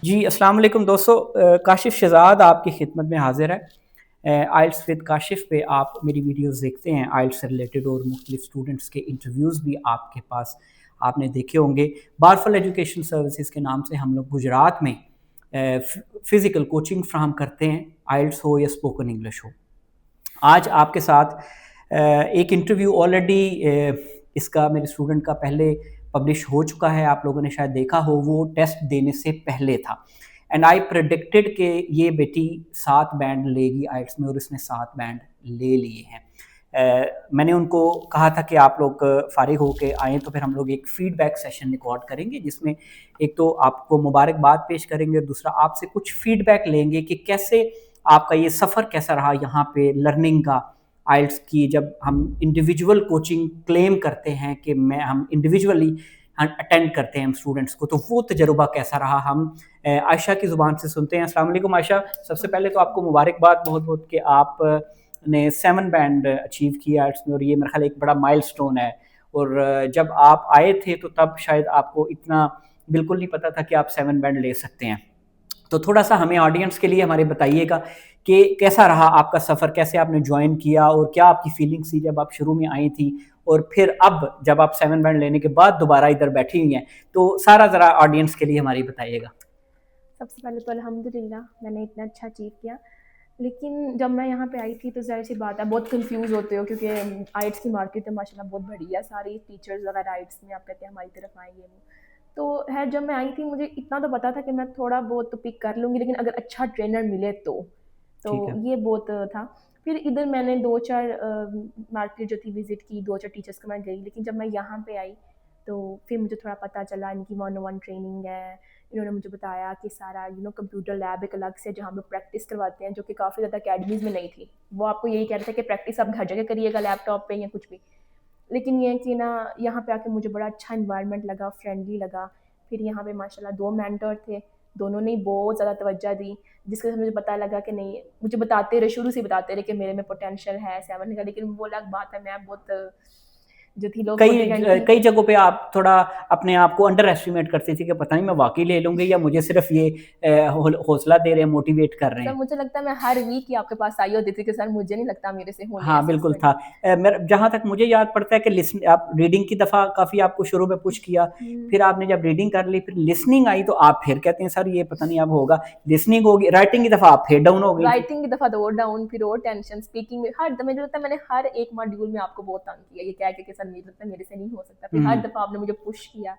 जी, अस्सलाम वालेकुम दोस्तों। काशिफ़ शहज़ाद आपकी खिदमत में हाज़िर है। आइल्स विद काशिफ़ पे आप मेरी वीडियोज़ देखते हैं, आइल्स से रिलेटेड और मुख्तलिफ़ स्टूडेंट्स के इंटरव्यूज़ भी आपके पास आपने देखे होंगे। बारफल एजुकेशन सर्विसेज़ के नाम से हम लोग गुजरात में फ़िज़िकल कोचिंग फ़राहम करते हैं, आइल्स हो या स्पोकन इंग्लिश हो। आज आपके साथ एक इंटरव्यू ऑलरेडी इसका मेरे स्टूडेंट का पहले पब्लिश हो चुका है, आप लोगों ने शायद देखा हो, वो टेस्ट देने से पहले था। एंड आई प्रेडिक्टेड कि ये बेटी 7 बैंड लेगी आइल्स में और इसने 7 बैंड ले लिए हैं। मैंने उनको कहा था कि आप लोग फ़ारिग होके आएँ तो फिर हम लोग एक फ़ीडबैक सेशन रिकॉर्ड करेंगे, जिसमें एक तो आपको मुबारकबाद पेश करेंगे और दूसरा आपसे कुछ फ़ीडबैक लेंगे कि कैसे आपका ये सफ़र कैसा रहा यहाँ पे लर्निंग का, आइल्स की। जब हम इंडिविजुअल कोचिंग क्लेम करते हैं कि हम इंडिविजुअली अटेंड करते हैं हम स्टूडेंट्स को, तो वो तजुर्बा कैसा रहा, हम आयशा की ज़ुबान से सुनते हैं। अस्सलाम वालेकुम आयशा, सबसे पहले तो आपको मुबारकबाद बहुत बहुत कि आप ने 7 बैंड अचीव किया आइल्स में, और ये मेरे ख्याल एक बड़ा माइलस्टोन है। और जब आप आए थे तो तब शायद आपको इतना बिल्कुल नहीं पता था कि आप 7 बैंड ले सकते हैं। तो थोड़ा सा हमें ऑडियंस के लिए हमारे बताइएगा कि कैसा रहा आपका सफ़र, कैसे आपने ज्वाइन किया और क्या आपकी फीलिंग्स थी जब आप शुरू में आई थी, और फिर अब जब आप 7 बैंड लेने के बाद दोबारा इधर बैठी हुई हैं, तो सारा ज़रा ऑडियंस के लिए हमारी बताइएगा। सबसे पहले तो अल्हम्दुलिल्लाह मैंने इतना अच्छा अचीव किया। लेकिन जब मैं यहाँ पे आई थी तो ज़ाहिर-सी बात है बहुत कन्फ्यूज़ होते हो, क्योंकि आइट्स की मार्केट तो माशाल्लाह बहुत बड़ी है, सारी टीचर्स वगैरह आइट्स में आप कहते हैं हमारी तरफ आएँ ये वो। तो है जब मैं आई थी मुझे इतना तो पता था कि मैं थोड़ा बहुत तो पिक कर लूँगी, लेकिन अगर अच्छा ट्रेनर मिले तो ठीक है। ये बहुत था। फिर इधर मैंने 2-4 मार्केट जो थी विज़िट की, 2-4 टीचर्स के मैं गई, लेकिन जब मैं यहाँ पे आई तो फिर मुझे थोड़ा पता चला इनकी 1-on-1 ट्रेनिंग है। इन्होंने मुझे बताया कि सारा कंप्यूटर लैब एक अलग से जहाँ पे प्रैक्टिस करवाते हैं, जो कि काफ़ी ज़्यादा अकेडमीज़ में नहीं थी। वो आपको यही कह रहे थे कि प्रैक्टिस आप हर जगह करिएगा लैपटॉप पे या कुछ भी। लेकिन ये है कि ना यहाँ पे आके मुझे बड़ा अच्छा एनवायरनमेंट लगा, फ्रेंडली लगा। फिर यहाँ पे माशाल्लाह 2 मेंटर थे, दोनों ने बहुत ज़्यादा तवज्जो दी, जिसकी वजह से मुझे पता लगा कि नहीं, मुझे बताते रहे, शुरू से बताते रहे कि मेरे में पोटेंशियल है 7 का। लेकिन वो अलग बात है, मैं बहुत जो थी लो कॉन्फिडेंट थी। कई जगहों पे आप थोड़ा अपने आप को अंडर एस्टिमेट करती थी कि पता नहीं मैं वाक़ई ले लूँगी या मुझे सिर्फ़ ये हौसला दे रहे हैं, मोटिवेट कर रहे सर हैं। मुझे लगता है मैं हर वीक ही आपके पास आई होती थी कि सर मुझे नहीं लगता मेरे से होने हाँ, बिल्कुल असेसमेंट। था। मेरा जहाँ तक मुझे याद पड़ता है कि लिसन आप रीडिंग की दफ़ा काफ़ी आपको शुरू में पुश किया, हुँ। फिर आपने जब रीडिंग कर ली, फिर लिसनिंग आई तो आप फिर कहते हैं सर ये पता नहीं अब होगा। लिसनिंग होगी, राइटिंग की दफ़ा आप फिर डाउन हो गई थी। राइटिंग की दफ़ा तो और डाउन, फिर और टेंशन, स्पीकिंग में हर मुझे लगता है मैंने हर एक मॉड्यूल में आपको बहुत तंग किया, ये कह के कि सर मुझे लगता है मेरे से नहीं हो सकता। फिर हर हुँ, दफ़ा आपने मुझे पुश किया,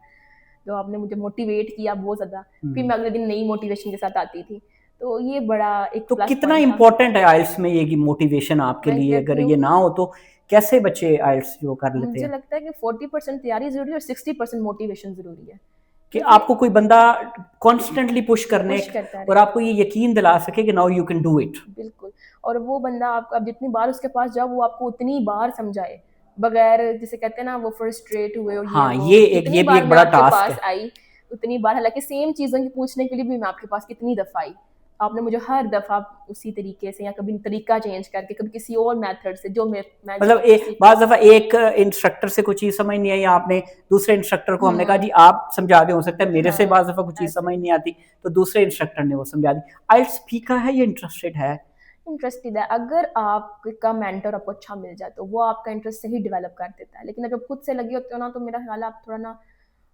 तो आपने मुझे मोटिवेट किया बहुत ज़्यादा। फिर हुँ। मैं अगले दिन नई मोटिवेशन के साथ आती थी। तो ये बड़ा एक तो प्लस कितना पॉइंट था। इम्पोर्टेंट है आइल्स में ये कि मोटिवेशन आपके मैं लिए? अगर कहती ये हूँ ना हो तो कैसे बच्चे आइल्स जो कर लेते मुझे हैं? लगता है कि 40% तैयारी ज़रूरी है और 60% मोटिवेशन ज़रूरी है। कि क्योंकि आपको कोई बंदा कॉन्स्टेंटली पुश करने पुश करता और रहे। आपको ये यकीन दिला सके कि now you can do it. बिल्कुल। और वो बंदा आपको अब जितनी बार उसके पास जाओ वो आपको उतनी बार समझाए, बगैर जिसे कहते हैं ना वो फ्रस्ट्रेट हुए और ये हाँ, वो। ये जितनी भी बार एक मैं बड़ा आपके टास्क पास है। आई, उतनी बार हालाँकि सेम चीज़ों की पूछने के लिए भी मैं आपके पास कितनी दफ़ा आई। आपने मुझे हर दफ़ा उसी तरीके से या कभी तरीका चेंज करके, कभी किसी और मेथड से जो मैं मतलब जहाँ से सीखना बाज़ चाहती दफ़ा हूँ। एक इंस्ट्रक्टर से कोई चीज़ समझ नहीं आई, आपने दूसरे इंस्ट्रक्टर को हमने कहा हुँ, जी आप समझा दें, हो सकता है मेरे से हाँ, बाज़ दफ़ा कुछ चीज़ ऐसे। समझ नहीं आती, तो दूसरे इंस्ट्रक्टर ने वो समझा दी। आइल्स फीका है या इंटरेस्टेड है? इंटरेस्टेड है, अगर आपका मेंटर आपको अच्छा मिल जाए, तो वो आपका इंटरेस्ट सही डेवलप कर देता है। लेकिन अगर खुद से लगे होते हो ना, तो मेरा ख़्याल है आप थोड़ा ना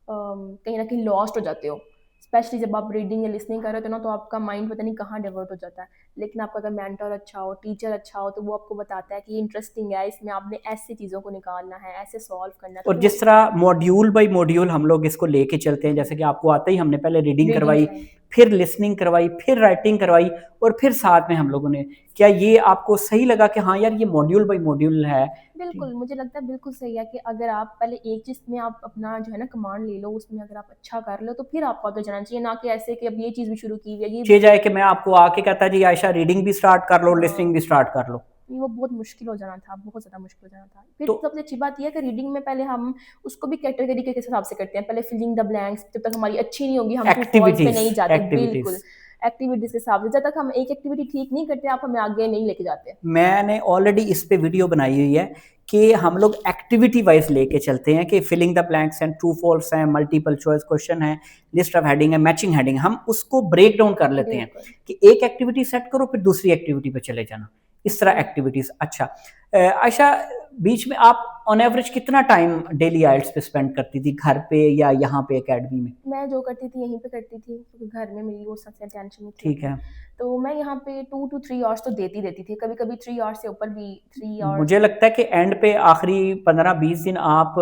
कहीं न कहीं लॉस्ट हो जाते हो। स्पेशली जब आप रीडिंग या लिसनिंग कर रहे होते हो ना, तो आपका माइंड पता नहीं कहाँ डाइवर्ट हो जाता है। लेकिन आपका अगर मेंटर अच्छा हो, टीचर अच्छा हो, तो वो आपको बताता है कि ये इंटरेस्टिंग है, इसमें आपने ऐसी चीज़ों को निकालना है, ऐसे सॉल्व करना है, तो और फिर वो जिस तरह मॉड्यूल बाय मॉड्यूल हम लोग इसको लेके चलते हैं, जैसे कि आपको आता ही हमने पहले रीडिंग रीडिंग करवाई, कराई। फिर लिसनिंग करवाई, फिर राइटिंग करवाई और फिर साथ में हम लोगों ने, क्या ये आपको सही लगा कि हाँ यार ये मॉड्यूल बाय मॉड्यूल है? बिल्कुल, मुझे लगता है बिल्कुल सही है कि अगर आप पहले एक चीज़ में आप अपना जो है ना कमांड ले लो, उसमें अगर आप अच्छा कर लो, तो फिर आपको आगे जाना चाहिए, ना कि ऐसे कि अब ये चीज़ भी शुरू की हुई है, ये भी ये शुरू जाए कि मैं आपको आके कहता जी आयशा रीडिंग भी स्टार्ट कर लो, लिसनिंग हाँ। भी स्टार्ट कर लो। नहीं, वो बहुत मुश्किल हो जाना था, बहुत ज़्यादा मुश्किल हो जाना था। तो फिर सबसे अच्छी बात ये है कि रीडिंग में पहले हम उसको भी कैटेगरी के हिसाब से करते हैं। पहले फिलिंग द ब्लैंक्स, जब तक हमारी अच्छी नहीं होगी, हम ट्रू फॉल्स पे एक्टिविटीज़ नहीं जाते, एक्टिविटीज़ बिल्कुल। एक्टिविटीज़ के हिसाब से, जब तक हम एक एक्टिविटी ठीक नहीं करते, आप हमें आगे नहीं लेके जाते। मैंने ऑलरेडी इस पे वीडियो बनाई हुई है कि हम लोग एक्टिविटी वाइज लेके चलते हैं कि फिलिंग द ब्लैंक्स हैं, ट्रू फॉल्स हैं, मल्टीपल चॉइस क्वेश्चन है, लिस्ट ऑफ हेडिंग है, मैचिंग हेडिंग, हम उसको ब्रेक डाउन कर लेते हैं कि एक एक्टिविटी सेट करो फिर दूसरी एक्टिविटी पे चले जाना, इस तरह एक्टिविटीज। अच्छा आयशा, बीच में आप ऑन एवरेज कितना टाइम डेली आइल्स पे स्पेंड करती थी, घर पे या यहाँ पे एकेडमी में? मैं जो करती थी यहीं पे करती थी, क्योंकि घर में मेरी वो सबसे टेंशन नहीं थी। ठीक है। तो मैं यहाँ पे 2 to 3 आवर्स तो देती थी, कभी-कभी 3 आवर्स से ऊपर भी 3 आवर्स। मुझे लगता है कि एंड पे आखिरी 15-20 दिन आप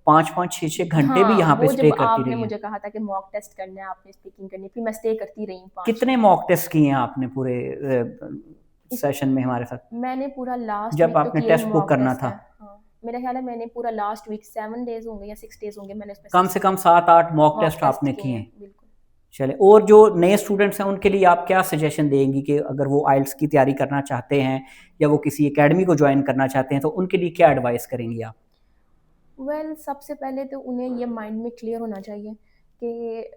5-5, 6-6 घंटे भी यहाँ पे वो स्टे जब करती आपने रही मुझे हैं। कहा था कि मॉक टेस्ट करना है, आपने स्पीकिंग करनी है, फिर मैं स्टे करती रही 5। कितने मॉक टेस्ट किए हैं आपने पूरे सेशन में हमारे साथ? मैंने पूरा लास्ट जब वीक तो आपने किया ही टेस्ट बुक मॉक करना टेस्ट था, है। हाँ, मेरा ख्याल है मैंने पूरा लास्ट वीक 7 डेज होंगे या 6 डेज होंगे, मैंने उसमें कम से कम 7-8 मॉक मॉक टेस्ट टेस्ट आपने किए किए हैं, हैं। बिल्कुल। चले, और जो नए स्टूडेंट्स हैं उनके लिए आप क्या सजेशन देंगी कि अगर वो आइल्स की तैयारी करना चाहते हैं या वो किसी एकेडमी को ज्वाइन करना चाहते हैं तो उनके लिए क्या एडवाइस करेंगी आप? सबसे पहले तो उन्हें ये माइंड में क्लियर होना चाहिए कि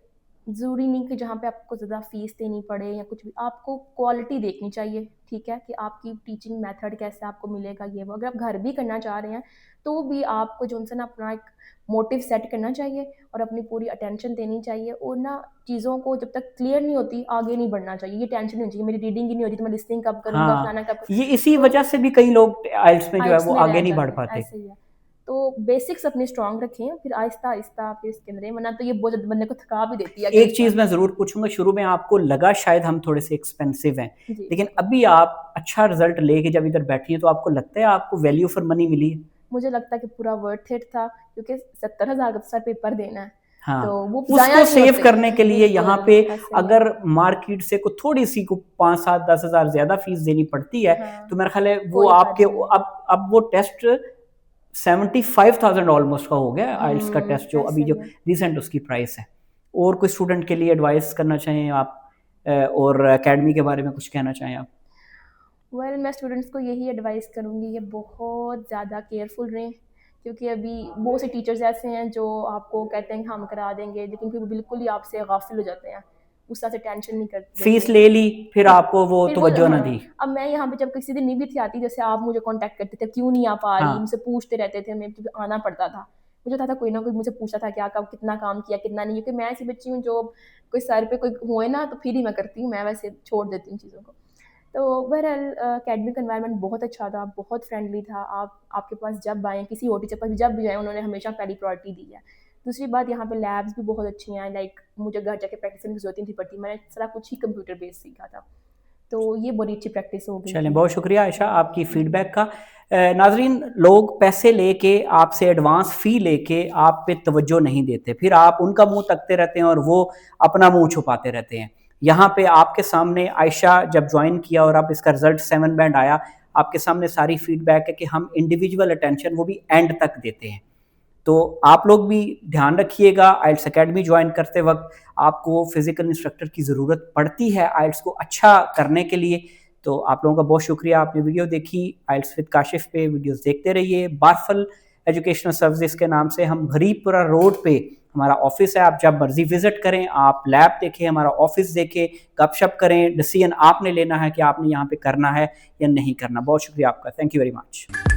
ज़रूरी नहीं कि जहाँ पे आपको ज़्यादा फ़ीस देनी पड़े या कुछ भी, आपको क्वालिटी देखनी चाहिए, ठीक है? कि आपकी टीचिंग मेथड कैसे आपको मिलेगा, ये वो। अगर आप घर भी करना चाह रहे हैं, तो भी आपको जो है ना अपना एक मोटिव सेट करना चाहिए और अपनी पूरी अटेंशन देनी चाहिए, और ना चीज़ों को जब तक क्लियर नहीं होती, आगे नहीं बढ़ना चाहिए। ये टेंशन नहीं होनी चाहिए, मेरी रीडिंग ही नहीं हो रही तो मैं लिसनिंग कब करूँगा, फलाना हाँ, कब। ये इसी तो वजह से भी कई लोग आइल्स में जो है आइल्स वो में आगे रह नहीं बढ़ जाते हैं, पाते। ऐसे ही है। तो बेसिक्स अपने स्ट्रॉन्ग रखें, फिर आहिस्ता-आहिस्ता फिर इसके अंदर, वरना तो ये बहुत ज़्यादा बंदे को थका भी देती है एक अगर चीज़ मैं ज़रूर पूछूंगा, शुरू में आपको लगा शायद हम थोड़े से एक्सपेंसिव हैं, जी, लेकिन बिल्कुल। अभी आप अच्छा रिजल्ट लेके जब इधर बैठी हैं तो आपको लगता है आपको वैल्यू फॉर मनी मिली है? मुझे लगता है कि पूरा वर्थ इट था, क्योंकि 70,000 का सर पेपर देना है, तो हाँ, वो ज़ाया उसको नहीं सेव होते। करने के लिए बिल्कुल, यहाँ पे ऐसे ही है। अगर मार्केट से को थोड़ी सी को 5-7-10 हज़ार ज़्यादा फीस देनी पड़ती है, हाँ, तो मेरा ख्याल है वो कोई आपके हर्ज नहीं है। अब वो टेस्ट 75,000 ऑलमोस्ट का हो गया आइल्स का टेस्ट, जो अभी ऐसे जो ही है। रिसेंट उसकी प्राइस है। और कोई स्टूडेंट के लिए एडवाइस करना चाहें आप, और एकेडमी के बारे में कुछ कहना चाहें आप? मैं स्टूडेंट्स को यही एडवाइस करूँगी कि बहुत ज़्यादा केयरफुल रहें, क्योंकि अभी बहुत से टीचर्स ऐसे हैं जो आपको कहते हैं कि हम करा देंगे, लेकिन फिर वो बिल्कुल ही आपसे गाफिल हो जाते हैं, उस तरह से टेंशन नहीं कर फीस देते। ले ली, फिर फिर आपको वो फिर वो तवज्जो ना दी। अब मैं यहाँ पे जब किसी दिन नहीं भी थी आती, जैसे आप मुझे कांटेक्ट करते थे, क्यों नहीं आ पा रही, हाँ, मुझे पूछते रहते थे, मैं तो आना पड़ता था। मुझे पता था कोई ना कोई मुझसे पूछता था क्या कब कितना काम किया कितना नहीं, क्योंकि मैं ऐसी बच्ची हूँ जो कोई सर पे कोई हुए ना तो फिर ही मैं करती हूँ, मैं वैसे छोड़ देती हूँ चीज़ों को। तो बहरहाल एकेडमिक एनवायरनमेंट बहुत अच्छा था, बहुत फ्रेंडली था। आप आपके पास जब आएँ, किसी ओटी के पास जब भी जाएँ, उन्होंने हमेशा पहली प्रायोरिटी दी है। दूसरी बात, यहाँ पे लैब्स भी बहुत अच्छी हैं, लाइक मुझे घर जाके प्रैक्टिस करने की ज़रूरत नहीं थी पड़ती, मैंने सारा कुछ ही कंप्यूटर बेस्ड सीखा था। तो ये बड़ी अच्छी प्रैक्टिस हो गई चलें, थी। बहुत शुक्रिया आयशा आपकी जी। फीडबैक का। नाज़रीन, लोग पैसे लेके आपसे एडवांस फ़ी लेके आप पे तवज्जो नहीं देते, फिर आप उनका मुँह तकते रहते हैं और वो अपना मुँह छुपाते रहते हैं। यहाँ पे आपके सामने आयशा जब जॉइन किया और अब इसका रिज़ल्ट 7 बैंड आया, आपके सामने सारी फीडबैक है कि हम इंडिविजुअल अटेंशन वो भी एंड तक देते हैं। तो आप लोग भी ध्यान रखिएगा, आइल्स अकेडमी ज्वाइन करते वक्त आपको फिजिकल इंस्ट्रक्टर की ज़रूरत पड़ती है आइल्स को अच्छा करने के लिए। तो आप लोगों का बहुत शुक्रिया, आपने वीडियो देखी। आइल्स विद काशिफ पे वीडियोस देखते रहिए। बारफल एजुकेशनल सर्विसेज के नाम से हम गरीबपुरा रोड पे हमारा ऑफिस है, आप जब मर्जी विजिट करें, आप लैब देखें, हमारा ऑफिस देखें, गपशप करें, डिसीजन आपने लेना है कि आपने यहाँ पे करना है या नहीं करना। बहुत शुक्रिया आपका, थैंक यू वेरी मच।